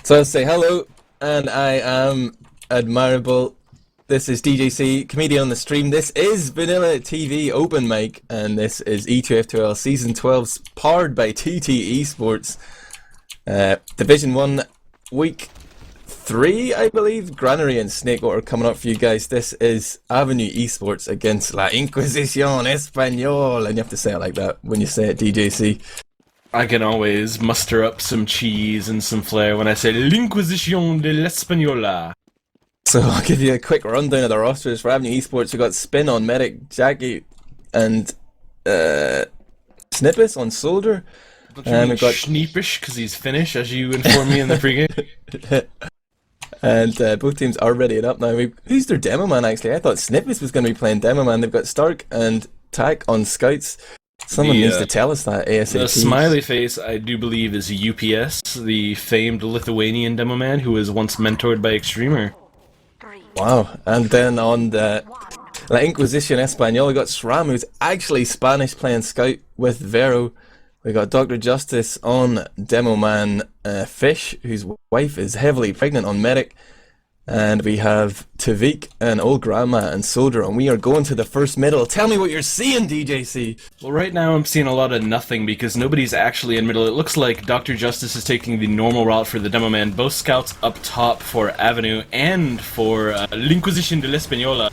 So I'll say hello, and I am admirable. This is DJC, comedian on the stream. This is Vanilla TV Open Mic, and this is E2F2L Season 12, powered by TT Esports. Division 1, Week 3, I believe. Granary and Snakewater coming up for you guys. This is aVenueEsports against La Inquisición Español, and you have to say it like that when you say it, DJC. I can always muster up some cheese and some flair when I say L'Inquisición de l'Española. So I'll give you a quick rundown of the rosters for aVenueEsports. We've got Spin on Medic, Jackie, and Snippus on Soldier. We've got Schneepish because he's Finnish, as you informed me in the pregame. And both teams are ready up now. Who's their demo man actually? I thought Snippus was going to be playing demo man. They've got Stark and Tack on scouts. Someone needs to tell us that ASAP. The smiley face, I do believe, is UPS, the famed Lithuanian demo man who was once mentored by Extremer. Wow. And then on the La Inquisición Español, we got SRAM, who's actually Spanish, playing scout with Vero. We got Dr. Justice on demo man, Fish, whose wife is heavily pregnant, on Medic. And we have Tavik and Old Grandma and Soldier, and we are going to the first middle. Tell me what you're seeing, DJC. Well, right now I'm seeing a lot of nothing because nobody's actually in middle. It looks like Dr. Justice is taking the normal route for the demo man. Both scouts up top for Avenue and for L'Inquisición de l'Española.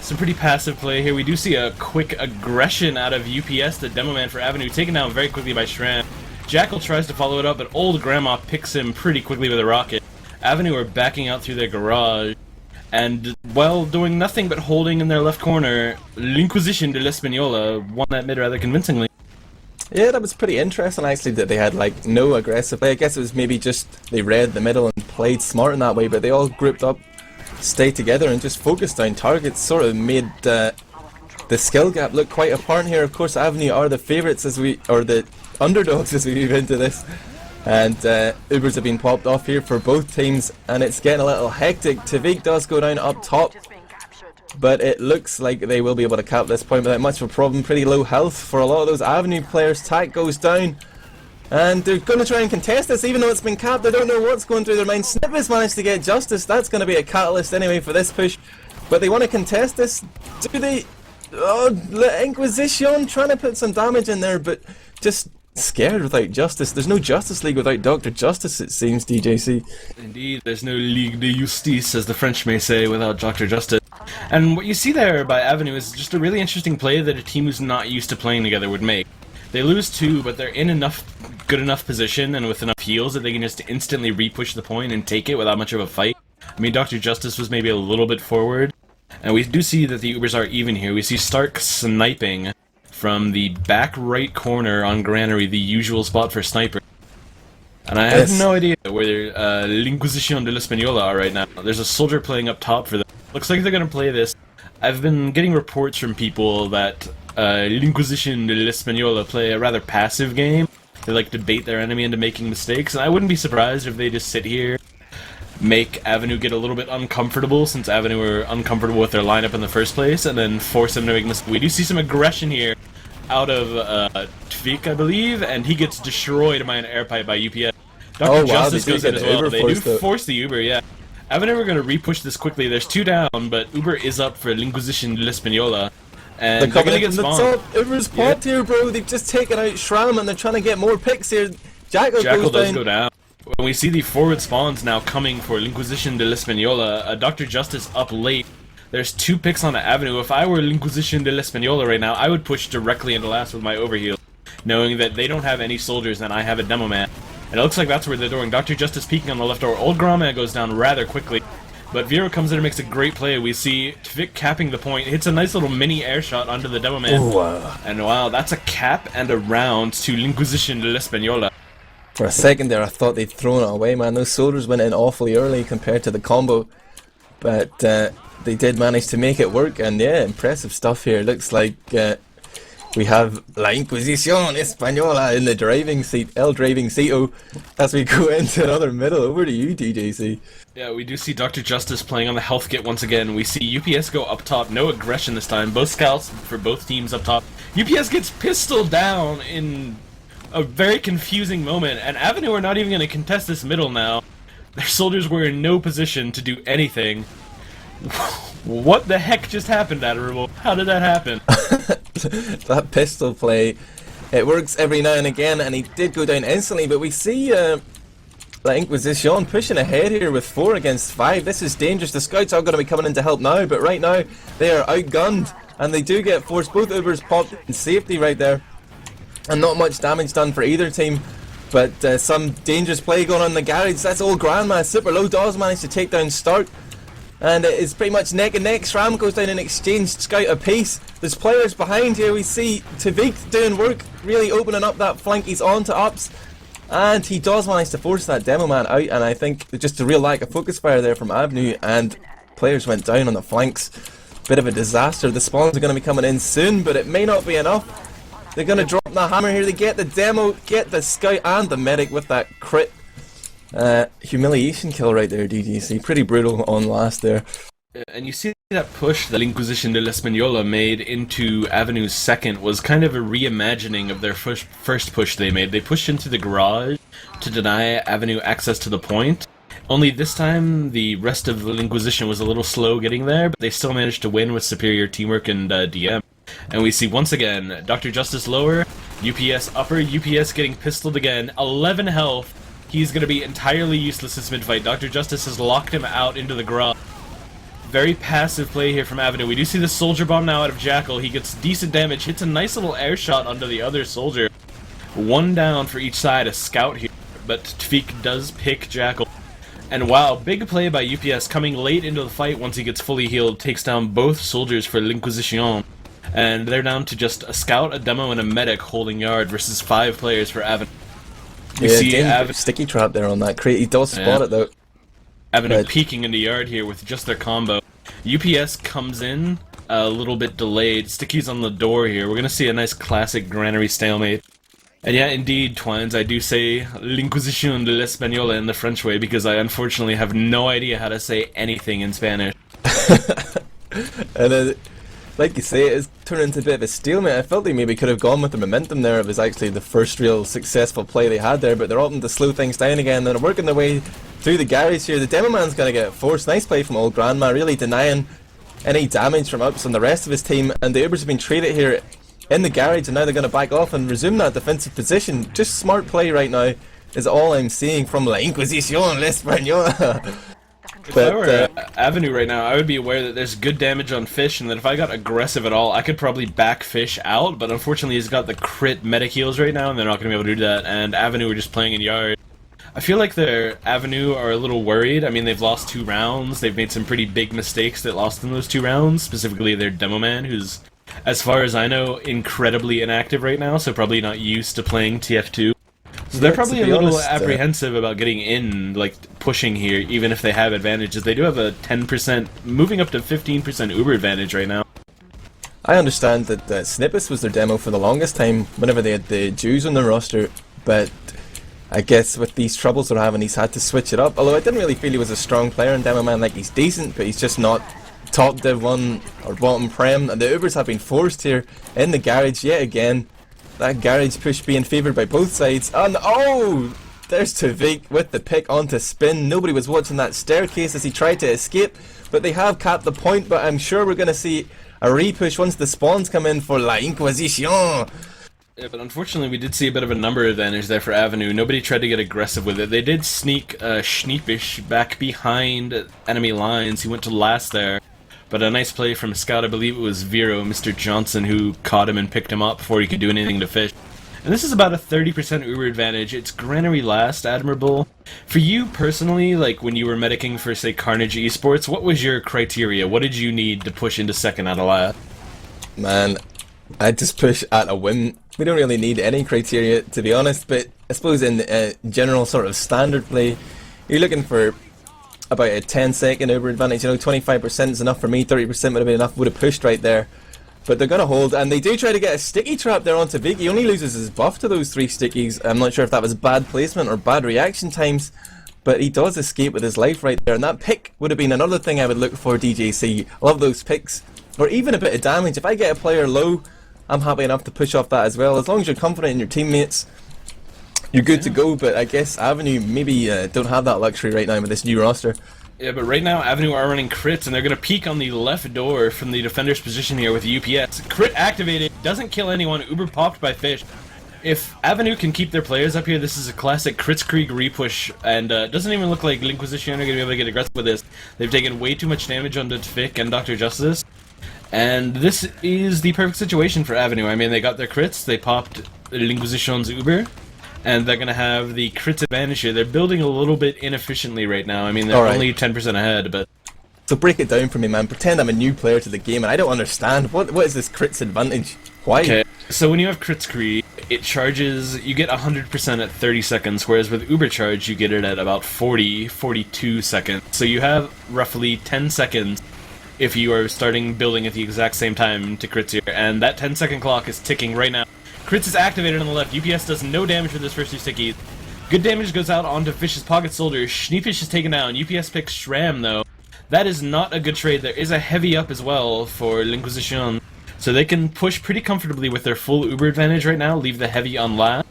Some pretty passive play here. We do see a quick aggression out of UPS, the demo man for Avenue, taken down very quickly by Shram. Jackal tries to follow it up, but Old Grandma picks him pretty quickly with a rocket. Avenue are backing out through their garage, and, well, doing nothing but holding in their left corner. L'Inquisición de l'Española won that mid rather convincingly. Yeah, that was pretty interesting actually, that they had like no aggressive play. I guess it was maybe just they read the middle and played smart in that way, but they all grouped up, stayed together and just focused on targets. Sort of made the skill gap look quite apparent here. Of course, Avenue are the favourites or the underdogs as we move into this. And Ubers have been popped off here for both teams, and it's getting a little hectic. Tavik does go down up top, but it looks like they will be able to cap this point without much of a problem. Pretty low health for a lot of those Avenue players. Tack goes down, and they're going to try and contest this, even though it's been capped. They don't know what's going through their mind. Snippets managed to get Justice. That's going to be a catalyst anyway for this push, but they want to contest this. Do they? Oh, La Inquisición trying to put some damage in there, but just scared without Justice. There's no Justice League without Dr. Justice, it seems, DJC. Indeed, there's no Ligue de Justice, as the French may say, without Dr. Justice. And what you see there by Avenue is just a really interesting play that a team who's not used to playing together would make. They lose two, but they're in good enough position and with enough heals that they can just instantly re-push the point and take it without much of a fight. I mean, Dr. Justice was maybe a little bit forward, and we do see that the Ubers are even here. We see Stark sniping from the back right corner on Granary, the usual spot for sniper. And I have no idea where L'Inquisición de l'Española are right now. There's a Soldier playing up top for them. Looks like they're going to play this. I've been getting reports from people that L'Inquisición de l'Española play a rather passive game. They like to bait their enemy into making mistakes, and I wouldn't be surprised if they just sit here, make Avenue get a little bit uncomfortable, since Avenue were uncomfortable with their lineup in the first place, and then force them to make mistakes. We do see some aggression here out of Tvik, I believe, and he gets destroyed by an air pipe by UPS. Dr. Justice goes in as well. They do force the Uber, yeah. Avenue are going to re-push this quickly. There's two down, but Uber is up for L'Inquisición de l'Española. And they're going to get spawned. Uber's popped here, bro. They've just taken out Shram, and they're trying to get more picks here. Jackal does go down. When we see the forward spawns now coming for L'Inquisición de l'Española, Dr. Justice up late. There's two picks on the Avenue. If I were L'Inquisición de l'Española right now, I would push directly into last with my overheal, knowing that they don't have any soldiers and I have a demo man. And it looks like that's where they're doing. Dr. Justice peeking on the left door. Old Grandma goes down rather quickly, but Vero comes in and makes a great play. We see Tvik capping the point, hits a nice little mini air shot onto the demo man. And wow, that's a cap and a round to L'Inquisición de l'Española. For a second there, I thought they'd thrown it away, man. Those soldiers went in awfully early compared to the combo, but they did manage to make it work, and yeah, impressive stuff here. Looks like we have La Inquisición Española in the driving seat, El Driving Seato, as we go into another middle. Over to you, DJC. Yeah, we do see Dr. Justice playing on the health kit once again. We see UPS go up top, no aggression this time. Both scouts for both teams up top. UPS gets pistoled down in a very confusing moment, and Avenue are not even going to contest this middle now. Their soldiers were in no position to do anything. What the heck just happened, Admirable? How did that happen? That pistol play, it works every now and again, and he did go down instantly, but we see La Inquisition pushing ahead here with 4 against 5. This is dangerous. The scouts are going to be coming in to help now, but right now they are outgunned, and they do get forced. Both Ubers popped in safety right there, and not much damage done for either team. But some dangerous play going on in the garage. That's old Grandma. Super low does manage to take down Stark. And it's pretty much neck and neck. Shram goes down and exchanged scout apiece. There's players behind here. We see Tavik doing work, really opening up that flank. He's on to ups. And he does manage to force that demo man out. And I think just a real lack of focus fire there from Avenue. And players went down on the flanks. Bit of a disaster. The spawns are going to be coming in soon, but it may not be enough. They're going to drop the hammer here. They get the demo, get the scout and the medic with that crit. Humiliation kill right there, DGC. Pretty brutal on last there. And you see that push that Inquisition de l'Española made into Avenue's second was kind of a reimagining of their first push they made. They pushed into the garage to deny Avenue access to the point. Only this time, the rest of the Inquisition was a little slow getting there, but they still managed to win with superior teamwork and DM. And we see once again, Dr. Justice lower, UPS upper, UPS getting pistoled again, 11 health. He's going to be entirely useless this mid-fight. Dr. Justice has locked him out into the garage. Very passive play here from Avenue. We do see the soldier bomb now out of Jackal. He gets decent damage, hits a nice little air shot onto the other soldier. 1 down for each side, a scout here, but Tafik does pick Jackal. And wow, big play by UPS coming late into the fight once he gets fully healed, takes down both soldiers for l'Inquisition. And they're down to just a scout, a demo, and a medic holding yard versus 5 players for Avenue. You see sticky trap there on that crate. He does spot it though. Avenue peeking into yard here with just their combo. UPS comes in a little bit delayed. Sticky's on the door here. We're gonna see a nice classic granary stalemate. And yeah, indeed, Twines, I do say l'Inquisition de l'Española in the French way because I unfortunately have no idea how to say anything in Spanish. And like you say, it's turned into a bit of a stalemate. I felt they maybe could have gone with the momentum there. It was actually the first real successful play they had there, but they're opting to slow things down again. They're working their way through the garage here. The demo man's going to get forced. Nice play from old Grandma, really denying any damage from ups on the rest of his team. And the Ubers have been traded here in the garage, and now they're going to back off and resume that defensive position. Just smart play right now is all I'm seeing from La Inquisition l'Española. If I were Avenue right now, I would be aware that there's good damage on Fish, and that if I got aggressive at all, I could probably back Fish out, but unfortunately he's got the crit medic heals right now, and they're not going to be able to do that, and Avenue are just playing in yard. I feel like their Avenue are a little worried. I mean, they've lost 2 rounds, they've made some pretty big mistakes that lost them those 2 rounds, specifically their Demo Man, who's, as far as I know, incredibly inactive right now, so probably not used to playing TF2. So they're probably a little apprehensive about getting in, like, pushing here, even if they have advantages. They do have a 10%, moving up to 15% Uber advantage right now. I understand that Snippets was their demo for the longest time, whenever they had the Jews on their roster, but I guess with these troubles they're having, he's had to switch it up. Although I didn't really feel he was a strong player in Demo Man. Like, he's decent, but he's just not top Div 1 or bottom Prem, and the Ubers have been forced here in the garage yet again. That garage push being favoured by both sides, and oh! There's Tavik with the pick onto Spin. Nobody was watching that staircase as he tried to escape, but they have capped the point, but I'm sure we're going to see a repush once the spawns come in for La Inquisition. Yeah, but unfortunately we did see a bit of a number advantage there for Avenue. Nobody tried to get aggressive with it. They did sneak Schneepish back behind enemy lines. He went to last there. But a nice play from Scout, I believe it was Vero, Mr. Johnson, who caught him and picked him up before he could do anything to Fish. And this is about a 30% Uber advantage. It's Granary last, admirable. For you personally, like when you were medicing for, say, Carnage Esports, what was your criteria? What did you need to push into second out of last? Man, I just push at a whim. We don't really need any criteria, to be honest, but I suppose in general sort of standard play, you're looking for about a 10-second Uber advantage. You know, 25% is enough for me, 30% would have been enough, would have pushed right there. But they're going to hold, and they do try to get a sticky trap there onto Vig. He only loses his buff to those 3 stickies. I'm not sure if that was bad placement or bad reaction times, but he does escape with his life right there, and that pick would have been another thing I would look for, DJC. Love those picks. Or even a bit of damage. If I get a player low, I'm happy enough to push off that as well. As long as you're confident in your teammates, you're good to go, but I guess Avenue maybe don't have that luxury right now with this new roster. Yeah, but right now Avenue are running crits, and they're going to peek on the left door from the defender's position here with UPS. Crit activated, doesn't kill anyone, Uber popped by Fish. If Avenue can keep their players up here, this is a classic Kritzkrieg repush, and doesn't even look like L'Inquisition are going to be able to get aggressive with this. They've taken way too much damage onto Tfik and Dr. Justice, and this is the perfect situation for Avenue. I mean, they got their crits, they popped L'Inquisition's Uber, and they're going to have the crits advantage here. They're building a little bit inefficiently right now. I mean, they're only 10% ahead, but... So break it down for me, man. Pretend I'm a new player to the game, and I don't understand. What is this crits advantage? Why? Okay, so when you have Kritzkrieg, it charges... You get 100% at 30 seconds, whereas with Uber Charge, you get it at about 42 seconds. So you have roughly 10 seconds if you are starting building at the exact same time to crits here, and that 10-second clock is ticking right now. Crits is activated on the left. UPS does no damage with his first two stickies. Good damage goes out onto Fish's Pocket Soldier. Schneefish is taken down. UPS picks Shram, though. That is not a good trade. There is a heavy up as well for L'Inquisition. So they can push pretty comfortably with their full Uber advantage right now. Leave the heavy on last.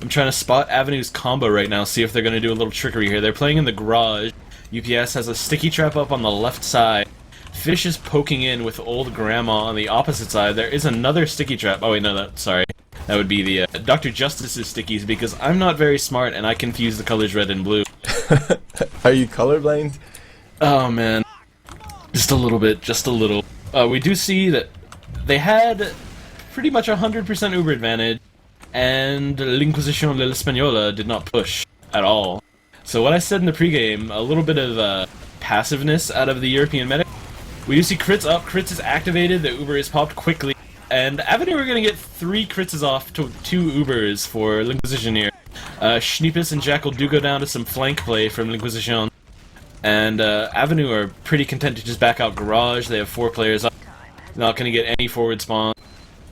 I'm trying to spot Avenue's combo right now. See if they're going to do a little trickery here. They're playing in the garage. UPS has a sticky trap up on the left side. Fish is poking in with Old Grandma on the opposite side. There is another sticky trap. Oh wait, no, sorry. That would be the Dr. Justice's stickies, because I'm not very smart and I confuse the colors red and blue. Are you colorblind? Oh man. Just a little bit, just a little. We do see that they had pretty much 100% Uber advantage, and L'Inquisition de l'Española did not push at all. So what I said in the pregame, a little bit of passiveness out of the European medic. We do see crits up, crits is activated, the Uber is popped quickly, and Avenue are going to get 3 crits off to 2 Ubers for L'Inquisition here. Schneepus and Jackal do go down to some flank play from L'Inquisition, and Avenue are pretty content to just back out garage. They have 4 players up, not going to get any forward spawn.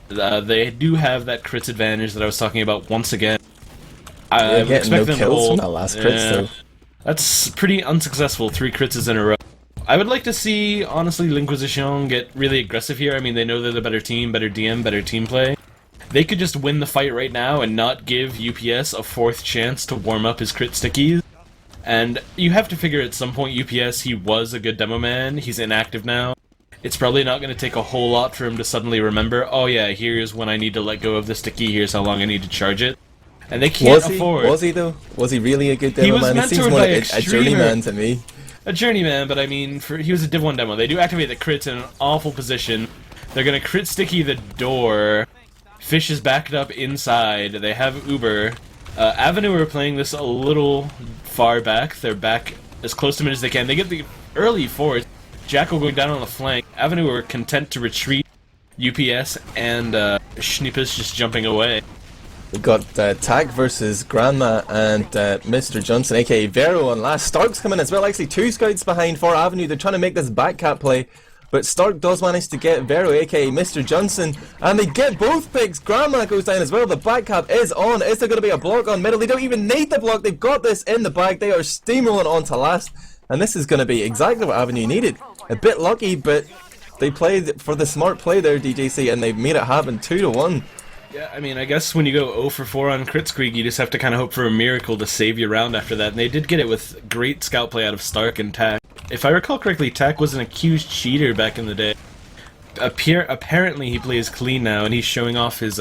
They do have that crits advantage that I was talking about once again. I would expect them to hold. From that last crits, though. That's pretty unsuccessful, 3 crits in a row. I would like to see, honestly, L'Inquisition get really aggressive here. I mean, they know they're the better team, better DM, better team play. They could just win the fight right now and not give UPS a 4th chance to warm up his crit stickies. And you have to figure at some point UPS, he was a good demo man, he's inactive now. It's probably not going to take a whole lot for him to suddenly remember, oh yeah, here's when I need to let go of the sticky, here's how long I need to charge it. And they can't afford... Was he though? Was he really a good demo man? He seems more like a journeyman to me. A journeyman, but I mean, he was a Div 1 demo. They do activate the crits in an awful position. They're gonna crit sticky the door. Fish is backed up inside. They have Uber. Avenue are playing this a little far back. They're back as close to mid as they can. They get the early force. Jackal going down on the flank. Avenue are content to retreat. UPS and Schneepus just jumping away. We've got Tag versus Grandma and Mr. Johnson, aka Vero on last. Stark's coming as well, actually 2 scouts behind for Avenue. They're trying to make this backcap play, but Stark does manage to get Vero, aka Mr. Johnson, and they get both picks. Grandma goes down as well. The backcap is on. Is there going to be a block on middle? They don't even need the block. They've got this in the bag. They are steamrolling on to last, and this is going to be exactly what Avenue needed. A bit lucky, but they played for the smart play there, DJC, and they've made it happen 2-1. Yeah, I mean, I guess when you go 0 for 4 on Kritzkrieg, you just have to kind of hope for a miracle to save you around after that. And they did get it with great scout play out of Stark and Tak. If I recall correctly, Tak was an accused cheater back in the day. Apparently he plays clean now, and he's showing off his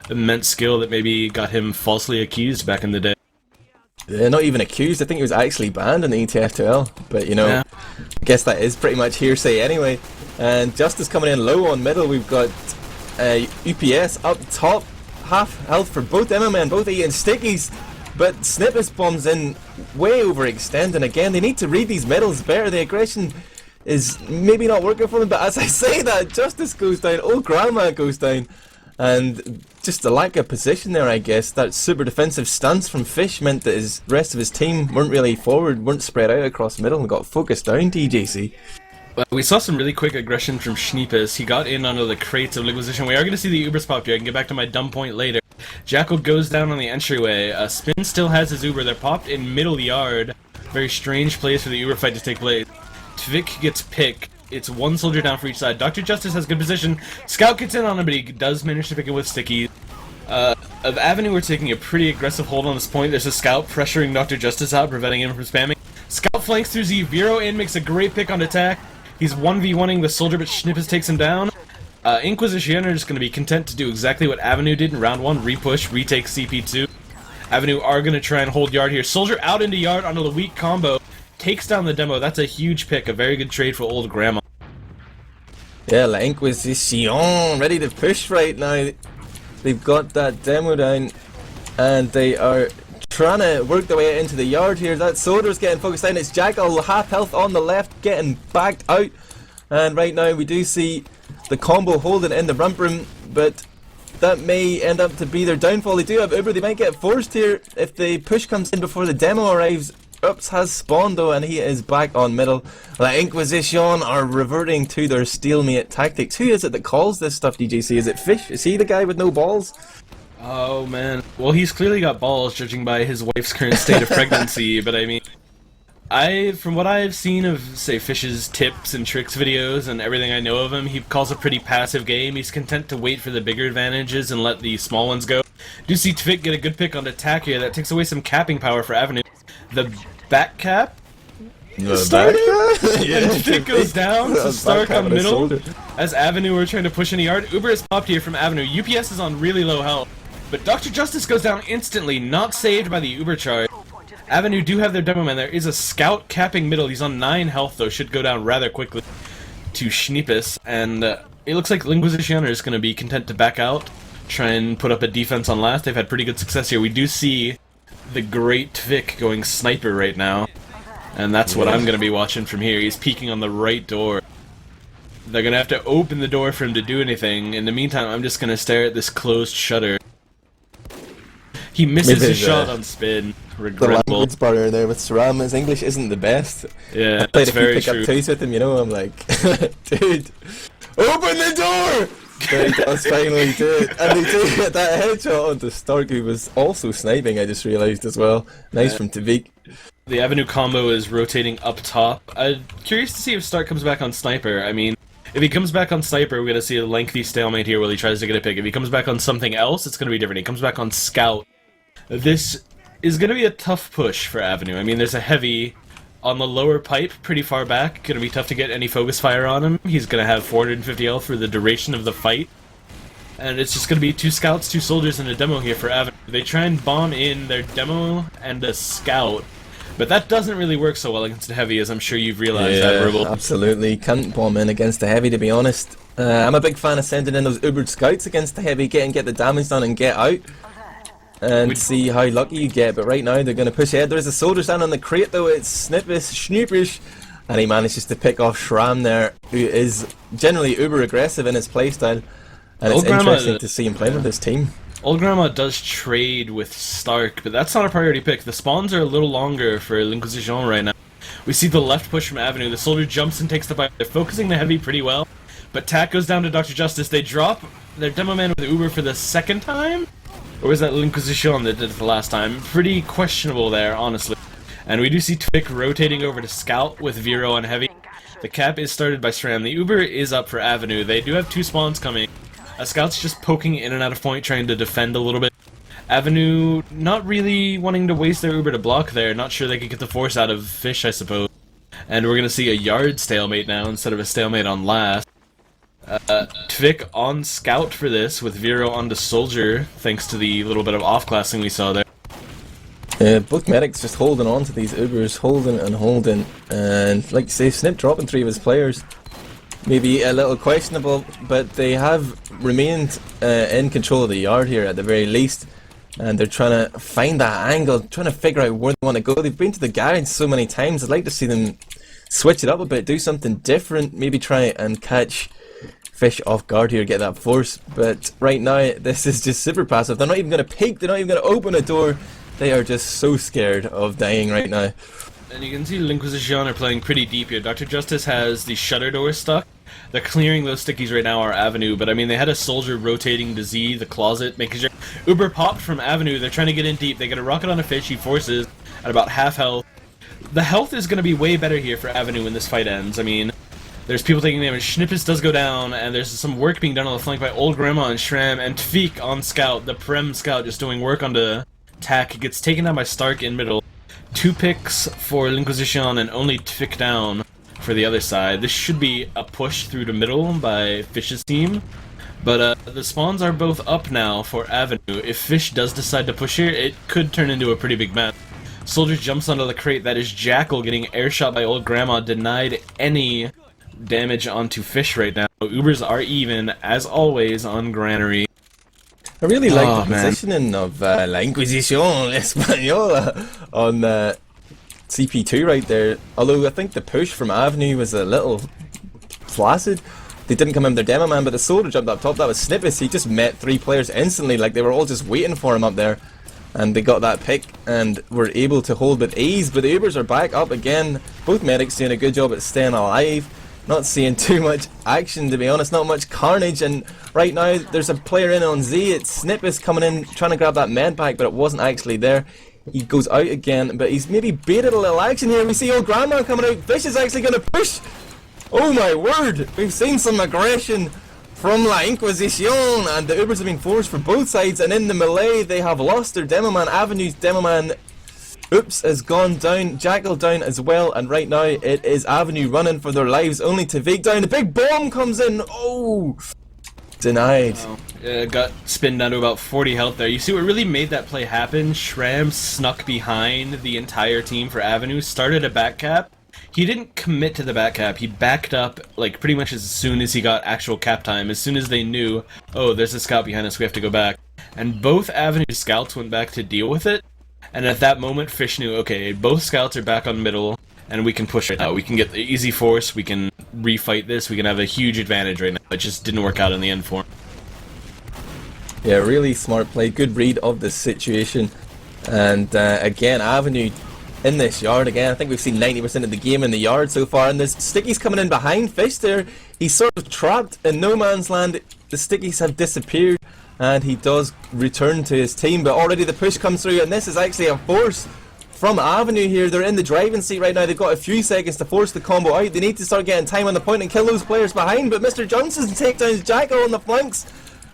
immense skill that maybe got him falsely accused back in the day. Not even accused, I think he was actually banned in the ETF2L. But, you know, yeah. I guess that is pretty much hearsay anyway. And Justice coming in low on middle, we've got... UPS up top, half health for both MMN, both eating stickies, but Snippus bombs in way overextending again. They need to read these middles better. The aggression is maybe not working for them, but as I say that, Justice goes down, Old Grandma goes down, and just the lack of position there, I guess. That super defensive stance from Fish meant that his rest of his team weren't really forward, weren't spread out across middle and got focused down, TJC. We saw some really quick aggression from Schneepus. He got in under the crates of L'Inquisition. We are going to see the Ubers pop here. I can get back to my dumb point later. Jackal goes down on the entryway. Spin still has his Uber. They're popped in middle yard. Very strange place for the Uber fight to take place. Tvik gets picked. It's 1 soldier down for each side. Dr. Justice has good position. Scout gets in on him, but he does manage to pick it with stickies. Avenue are taking a pretty aggressive hold on this point. There's a scout pressuring Dr. Justice out, preventing him from spamming. Scout flanks through Z. Vero in makes a great pick on attack. He's 1v1ing the soldier, but Schnippes takes him down. Inquisition are just going to be content to do exactly what Avenue did in round 1, repush, retake CP2. Avenue are going to try and hold yard here. Soldier out into yard on a weak combo. Takes down the demo. That's a huge pick. A very good trade for old grandma. Yeah, La Inquisition ready to push right now. They've got that demo down, and they are trying to work their way into the yard here. That soldier's getting focused down. It's Jackal, half health on the left, getting backed out. And right now we do see the combo holding in the ramp room, but that may end up to be their downfall. They do have Uber. They might get forced here if the push comes in before the demo arrives. Ups has spawned though, and he is back on middle. La Inquisition are reverting to their stalemate tactics. Who is it that calls this stuff, DJC? Is it Fish? Is he the guy with no balls? Oh man, well he's clearly got balls judging by his wife's current state of pregnancy, but I mean, from what I've seen of, say, Fish's tips and tricks videos and everything I know of him, he calls a pretty passive game. He's content to wait for the bigger advantages and let the small ones go. Do see Tvik get a good pick on attack here. That takes away some capping power for Avenue. The back cap started, and Tvik goes down to Stark on middle as Avenue are trying to push in the yard. Uber is popped here from Avenue. UPS is on really low health, but Dr. Justice goes down instantly, not saved by the Uber charge. Avenue do have their demo man. There is a scout capping middle. He's on 9 health though, should go down rather quickly to Schnippes, and it looks like Inquisition is going to be content to back out, try and put up a defense on last. They've had pretty good success here. We do see the great Tvik going sniper right now, and that's what I'm going to be watching from here. He's peeking on the right door. They're going to have to open the door for him to do anything. In the meantime, I'm just going to stare at this closed shutter. He misses his shot on spin. Regrettable. The language barrier there with Saram, his English isn't the best. Yeah, I played that's a few very pick-up true. twos with him, you know, I'm like, dude, open the door! But he does finally do it. And they do get that headshot onto Stark, who was also sniping, I just realised as well. Nice from Tvik. The Avenue combo is rotating up top. I'm curious to see if Stark comes back on Sniper. I mean, if he comes back on Sniper, we're going to see a lengthy stalemate here while he tries to get a pick. If he comes back on something else, it's going to be different. He comes back on Scout. This is going to be a tough push for Avenue. I mean, there's a heavy on the lower pipe, pretty far back. Going to be tough to get any focus fire on him. He's going to have 450 health for the duration of the fight. And it's just going to be 2 scouts, 2 soldiers, and a demo here for Avenue. They try and bomb in their demo and a scout, but that doesn't really work so well against the heavy, as I'm sure you've realized, Admirable. Absolutely. Can't bomb in against the heavy, to be honest. I'm a big fan of sending in those Ubered scouts against the heavy, get the damage done and get out. And see how lucky you get, but right now they're going to push ahead. There's a soldier standing on the crate though, it's Schnippes, and he manages to pick off Shram there, who is generally uber aggressive in his playstyle, and it's interesting to see him playing with his team. Old Grandma does trade with Stark, but that's not a priority pick. The spawns are a little longer for L'Inquisition right now. We see the left push from Avenue. The soldier jumps and takes the bite. They're focusing the heavy pretty well, but Tack goes down to Dr. Justice. They drop their demo man with Uber for the second time? Or was that L'Inquisition that did it the last time? Pretty questionable there, honestly. And we do see Tvik rotating over to Scout with Vero on heavy. The cap is started by SRAM. The Uber is up for Avenue. They do have 2 spawns coming. A Scout's just poking in and out of point, trying to defend a little bit. Avenue not really wanting to waste their Uber to block there. Not sure they could get the force out of Fish, I suppose. And we're going to see a yard stalemate now instead of a stalemate on last. Tvik on Scout for this, with Vero on the Soldier, thanks to the little bit of off-classing we saw there. Both medics just holding on to these Ubers, holding and holding, and like you say, Snip dropping 3 of his players. Maybe a little questionable, but they have remained in control of the yard here at the very least, and they're trying to find that angle, trying to figure out where they want to go. They've been to the garage so many times, I'd like to see them switch it up a bit, do something different, maybe try and catch Fish off guard here, get that force. But right now this is just super passive. They're not even going to peek, they're not even going to open a door. They are just so scared of dying right now. And you can see L'Inquisition are playing pretty deep here. Dr. Justice has the shutter door stuck. They're clearing those stickies right now, our Avenue, but I mean they had a soldier rotating to Z, the closet, making sure. Uber popped from Avenue, they're trying to get in deep. They get a rocket on a Fish, he forces at about half health. The health is going to be way better here for Avenue when this fight ends. I mean, There's people taking damage. Schnippis does go down, and there's some work being done on the flank by Old Grandma and Shram, and Tfeek on Scout, the Prem Scout, just doing work on the attack. Gets taken down by Stark in middle. 2 picks for L'Inquisition, and only Tfeek down for the other side. This should be a push through the middle by Fish's team. But the spawns are both up now for Avenue. If Fish does decide to push here, it could turn into a pretty big match. Soldier jumps onto the crate. That is Jackal getting airshot by Old Grandma, denied any damage onto Fish right now. Ubers are even, as always, on Granary. I really like the positioning of La Inquisición Española on CP2 right there. Although I think the push from Avenue was a little flaccid. They didn't come in with their demo man, but the soldier jumped up top. That was Snippis. He just met 3 players instantly, like they were all just waiting for him up there. And they got that pick and were able to hold with ease. But the Ubers are back up again. Both medics doing a good job at staying alive. Not seeing too much action, to be honest, not much carnage. And right now there's a player in on Z. It's Snippis coming in trying to grab that med pack, but it wasn't actually there. He goes out again, but he's maybe baited a little action here. We see Old Grandma coming out. Fish is actually going to push. Oh my word, we've seen some aggression from La Inquisición, and the Ubers have been forced for both sides, and in the melee they have lost their demo man. Avenue's demo man, oops, has gone down, Jackal down as well, and right now it is Avenue running for their lives, only to Vig down. The big bomb comes in, oh, denied. Got spinned down to about 40 health there. You see what really made that play happen? Shram snuck behind the entire team for Avenue, started a back cap. He didn't commit to the back cap, he backed up like pretty much as soon as he got actual cap time, as soon as they knew, oh, there's a scout behind us, we have to go back. And both Avenue scouts went back to deal with it, and at that moment Fish knew, okay, both scouts are back on middle, and we can push right now. We can get the easy force, we can refight this, we can have a huge advantage right now. It just didn't work out in the end for him. Yeah, really smart play, good read of the situation. And again, Avenue in this yard again. I think we've seen 90% of the game in the yard so far, and there's Stickies coming in behind Fish there. He's sort of trapped in no man's land. The Stickies have disappeared, and he does return to his team, but already the push comes through, and this is actually a force from Avenue here. They're in the driving seat right now. They've got a few seconds to force the combo out. They need to start getting time on the point and kill those players behind, but Mr. Johnson takedowns Jackal on the flanks.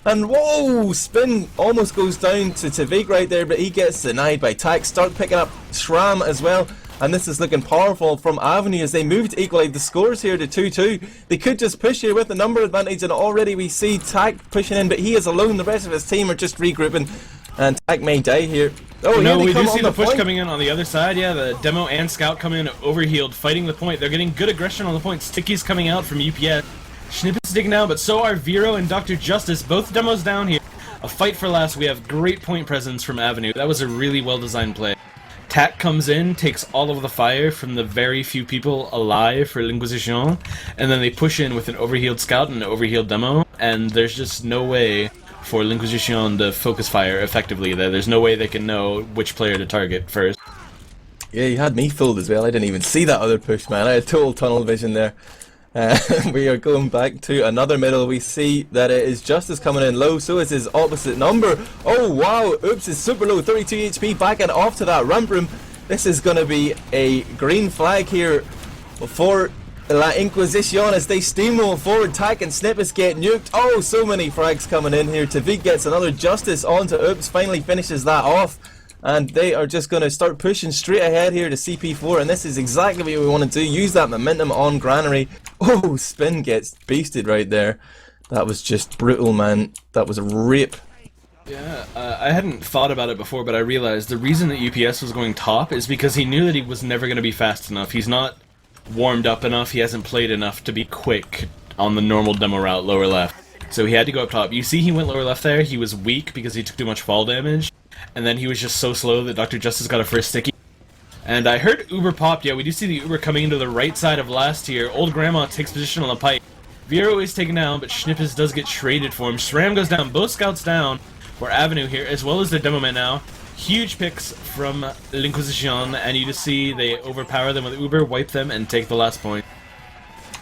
And whoa, Spin almost goes down to Tavik right there, but he gets denied by Tack. Start picking up Shram as well, and this is looking powerful from Avenue as they move to equalise the scores here to 2-2. They could just push here with the number advantage, and already we see Tack pushing in, but he is alone. The rest of his team are just regrouping, and Tack may die here. Oh, no, we do see the push coming in on the other side. Yeah, the demo and scout come in overhealed, fighting the point. They're getting good aggression on the point. Sticky's coming out from UPS. Schnippet's digging down, but so are Vero and Dr. Justice. Both demos down here. A fight for last. We have great point presence from Avenue. That was a really well-designed play. Tack comes in, takes all of the fire from the very few people alive for L'Inquisition, and then they push in with an overhealed scout and an overhealed demo, and there's just no way for L'Inquisition to focus fire effectively there. There's no way they can know which player to target first. Yeah, you had me fooled as well. I didn't even see that other push, man. I had total tunnel vision there. We are going back to another middle. We see that it is Justice coming in low, so is his opposite number. Oh wow, oops, is super low, 32 HP, back and off to that ramp room. This is going to be a green flag here for La Inquisición as they steamroll forward. Tack and Snippets get nuked. Oh, so many frags coming in here. Tavik gets another Justice onto Oops, finally finishes that off. And they are just going to start pushing straight ahead here to CP4, and this is exactly what we want to do. Use that momentum on Granary. Oh, Spin gets beasted right there. That was just brutal, man. That was a rape. Yeah, I hadn't thought about it before, but I realized the reason that UPS was going top is because he knew that he was never going to be fast enough. He's not warmed up enough, he hasn't played enough to be quick on the normal demo route lower left. So he had to go up top. You see he went lower left there, he was weak because he took too much fall damage. And then he was just so slow that Dr. Justice got a first sticky. And I heard Uber popped. Yeah, we do see the Uber coming into the right side of last here. Old Grandma takes position on the pipe. Vero is taken down, but Schnippes does get traded for him. Shram goes down. Both scouts down for Avenue here, as well as the demo man now. Huge picks from L'Inquisition, and you just see they overpower them with Uber, wipe them, and take the last point.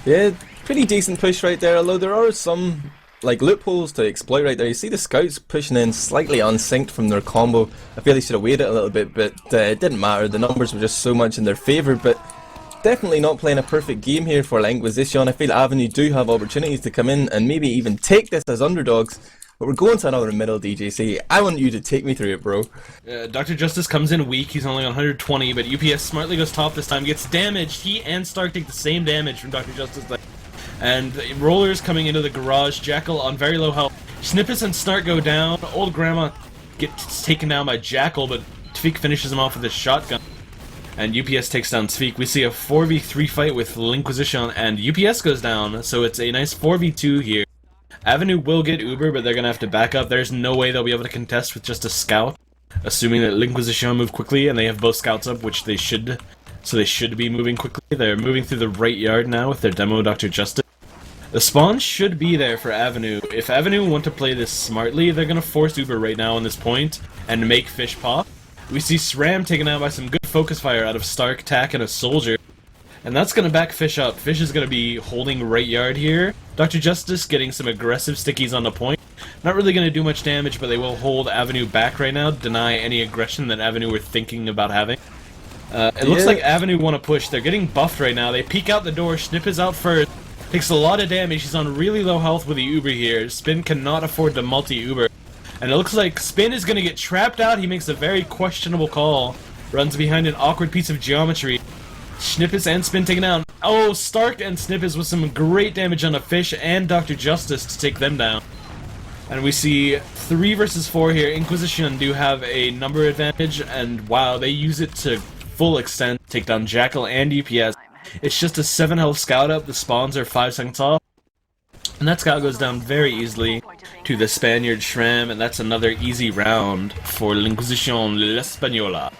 Yeah, pretty decent push right there, although there are some like loopholes to exploit right there. You see the scouts pushing in slightly unsynced from their combo. I feel they should have waited a little bit, but it didn't matter. The numbers were just so much in their favour. But definitely not playing a perfect game here for La Inquisition. I feel Avenue do have opportunities to come in and maybe even take this as underdogs. But we're going to another middle, DJC. I want you to take me through it, bro. Dr. Justice comes in weak. He's only on 120, but UPS smartly goes top this time. Gets damaged. He and Stark take the same damage from Dr. Justice. And Roller's coming into the garage. Jackal on very low health. Snippets and Snart go down. Old Grandma gets taken down by Jackal, but Tfeek finishes him off with a shotgun. And UPS takes down Tfeek. We see a 4v3 fight with L'Inquisition, and UPS goes down, so it's a nice 4v2 here. Avenue will get Uber, but they're going to have to back up. There's no way they'll be able to contest with just a scout, assuming that L'Inquisition move quickly, and they have both scouts up, which they should. So they should be moving quickly. They're moving through the right yard now with their demo Dr. Justice. The spawn should be there for Avenue. If Avenue want to play this smartly, they're going to force Uber right now on this point and make Fish pop. We see SRAM taken out by some good focus fire out of Stark, Tack, and a soldier. And that's going to back Fish up. Fish is going to be holding right yard here. Dr. Justice getting some aggressive stickies on the point. Not really going to do much damage, but they will hold Avenue back right now, deny any aggression that Avenue were thinking about having. It looks like Avenue want to push. They're getting buffed right now. They peek out the door. Snip is out first. Takes a lot of damage. He's on really low health with the Uber here. Spin cannot afford to multi-Uber. And it looks like Spin is going to get trapped out. He makes a very questionable call. Runs behind an awkward piece of geometry. Snippets and Spin taken down. Oh, Stark and Snippets with some great damage on a Fish and Dr. Justice to take them down. And we see 3 versus 4 here. Inquisition do have a number advantage, and wow, they use it to full extent. Take down Jackal and UPS. It's just a 7 health scout up. The spawns are 5 seconds off. And that scout goes down very easily to the Spaniard SRAM, and that's another easy round for L'Inquisition L'Española.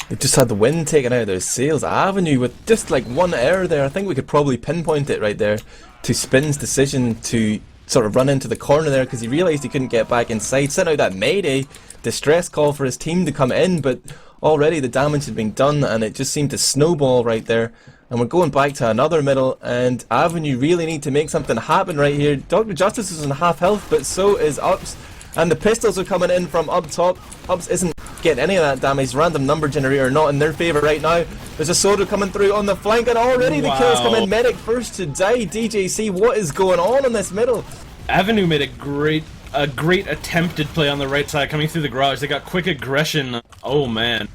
They just had the wind taken out of their sails. Avenue with just like one error there. I think we could probably pinpoint it right there to Spin's decision to sort of run into the corner there because he realised he couldn't get back inside. Sent out that mayday distress call for his team to come in, but already the damage had been done and it just seemed to snowball right there. And we're going back to another middle, and Avenue really need to make something happen right here. Dr. Justice is on half health, but so is Ups. And the pistols are coming in from up top. Ups isn't getting any of that damage. Random number generator not in their favour right now. There's a soldier coming through on the flank, and already the kills come in. Medic first to die. DJC, what is going on in this middle? Avenue made a great attempted play on the right side coming through the garage. They got quick aggression. Oh man.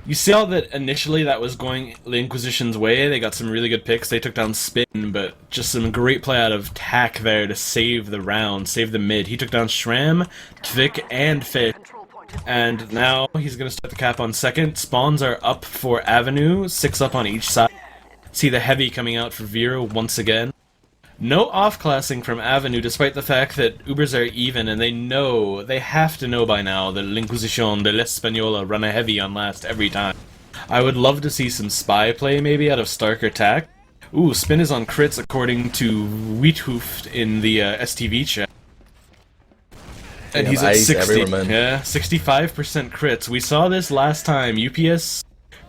You saw that initially that was going the Inquisition's way. They got some really good picks. They took down Spin, but just some great play out of Tack there to save the round, save the mid. He took down SRAM, Tfeek, and Fish. And now he's going to start the cap on second. Spawns are up for Avenue, 6 up on each side. See the heavy coming out for Vero once again. No off-classing from Avenue, despite the fact that Ubers are even, and they have to know by now that L'Inquisition de l'Española run a heavy on last every time. I would love to see some spy play maybe out of Stark or Tack. Ooh, Spin is on crits according to Wheathoofed in the STV chat. And he's at 60, yeah, 65% crits. We saw this last time. UPS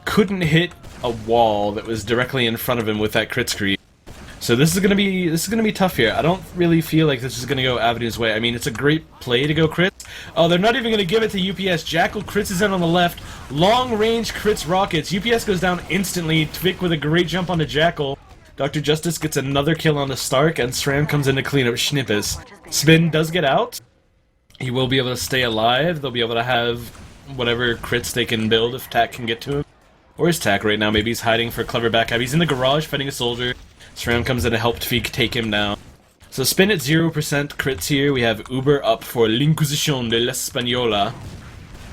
couldn't hit a wall that was directly in front of him with that crit screen. So this is gonna be tough here. I don't really feel like this is gonna go Avenue's way. I mean, it's a great play to go crits. Oh, they're not even gonna give it to UPS. Jackal crits is in on the left. Long range crits rockets. UPS goes down instantly. Tfeek with a great jump on the Jackal. Dr. Justice gets another kill on the Stark, and SRAM comes in to clean up Schnippes. Spin does get out. He will be able to stay alive. They'll be able to have whatever crits they can build if Tack can get to him. Or is Tack right now? Maybe he's hiding for a clever backup. He's in the garage fighting a soldier. SRAM comes in to help Tfeek take him down. So Spin at 0% crits here. We have Uber up for L'Inquisition de l'Española.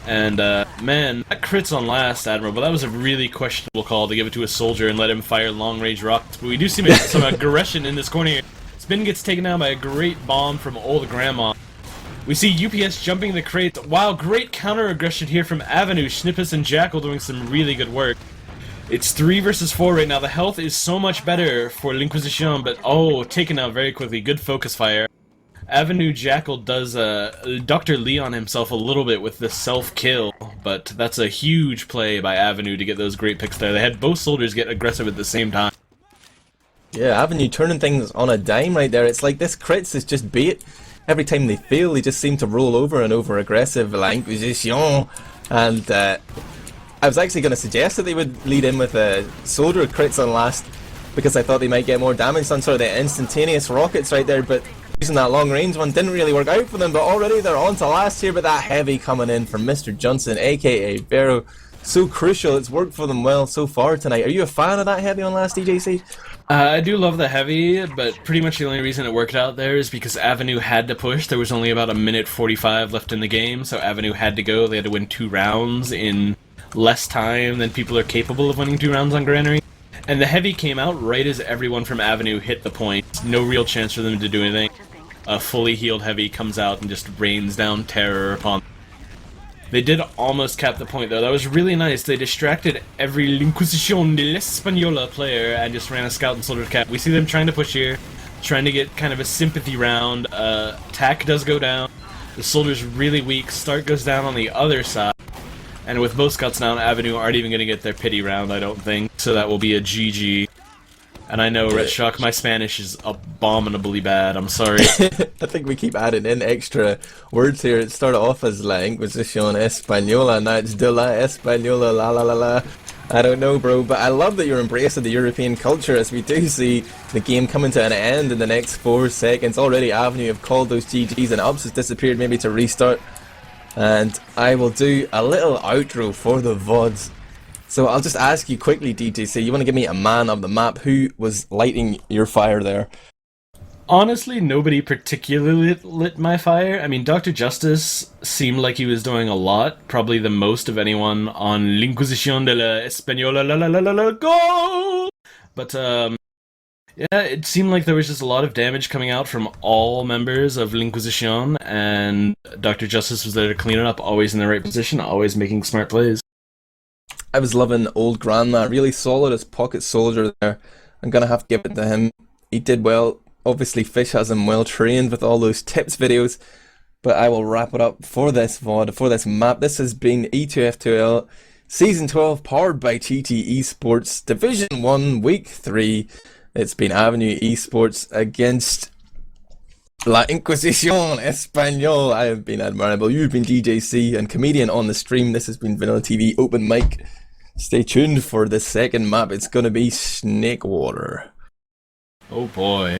And, man, that crits on last, Admiral, but that was a really questionable call to give it to a soldier and let him fire long-range rockets. But we do see some aggression in this corner here. Spin gets taken down by a great bomb from Old Grandma. We see UPS jumping the crates. Wow, great counter-aggression here from Avenue. Schnippes and Jackal doing some really good work. It's 3 versus 4 right now. The health is so much better for L'Inquisition, but oh, taken out very quickly. Good focus fire. Avenue Jackal does Dr. Leon himself a little bit with the self-kill, but that's a huge play by Avenue to get those great picks there. They had both soldiers get aggressive at the same time. Yeah, Avenue turning things on a dime right there. It's like this crits is just bait. Every time they fail, they just seem to roll over and over aggressive, La Inquisition. And I was actually going to suggest that they would lead in with soldier crits on last, because I thought they might get more damage on sort of the instantaneous rockets right there, but using that long range one didn't really work out for them. But already they're on to last here, but that heavy coming in from Mr. Johnson, aka Vero, so crucial. It's worked for them well so far tonight. Are you a fan of that heavy on last, DJC? I do love the heavy, but pretty much the only reason it worked out there is because Avenue had to push. There was only about a minute 45 left in the game, so Avenue had to go. They had to win 2 rounds in less time than people are capable of winning 2 rounds on Granary. And the heavy came out right as everyone from Avenue hit the point. No real chance for them to do anything. A fully healed heavy comes out and just rains down terror upon them. They did almost cap the point though. That was really nice. They distracted every L'Inquisición de l'Española player and just ran a scout and soldier cap. We see them trying to push here, trying to get kind of a sympathy round. Attack does go down. The soldier's really weak. Start goes down on the other side. And with both scouts down, Avenue aren't even going to get their pity round, I don't think. So that will be a GG. And I know, Red Shock, my Spanish is abominably bad. I'm sorry. I think we keep adding in extra words here. It started off as La Inquisición Española, now it's De la Española, la la la la. I don't know, bro, but I love that you're embracing the European culture, as we do see the game coming to an end in the next 4 seconds. Already Avenue have called those GGs and Ups has disappeared, maybe to restart. And I will do a little outro for the VODs. So I'll just ask you quickly, DTC, you want to give me a man of the map? Who was lighting your fire there? Honestly, nobody particularly lit my fire. I mean, Dr. Justice seemed like he was doing a lot, probably the most of anyone on L'Inquisición de la Española, la la la la la, go! But, yeah, it seemed like there was just a lot of damage coming out from all members of L'Inquisición, and Dr. Justice was there to clean it up, always in the right position, always making smart plays. I was loving old Grandma, really solid as pocket soldier there. I'm gonna have to give it to him. He did well. Obviously Fish has him well trained with all those tips videos, but I will wrap it up for this VOD, for this map. This has been E2F2L Season 12, powered by TT Esports, Division 1, Week 3. It's been Avenue Esports against La Inquisición Española. I have been Admirable. You've been DJC and Comedian on the stream. This has been Vanilla TV Open Mic. Stay tuned for the second map. It's going to be Snakewater. Oh boy.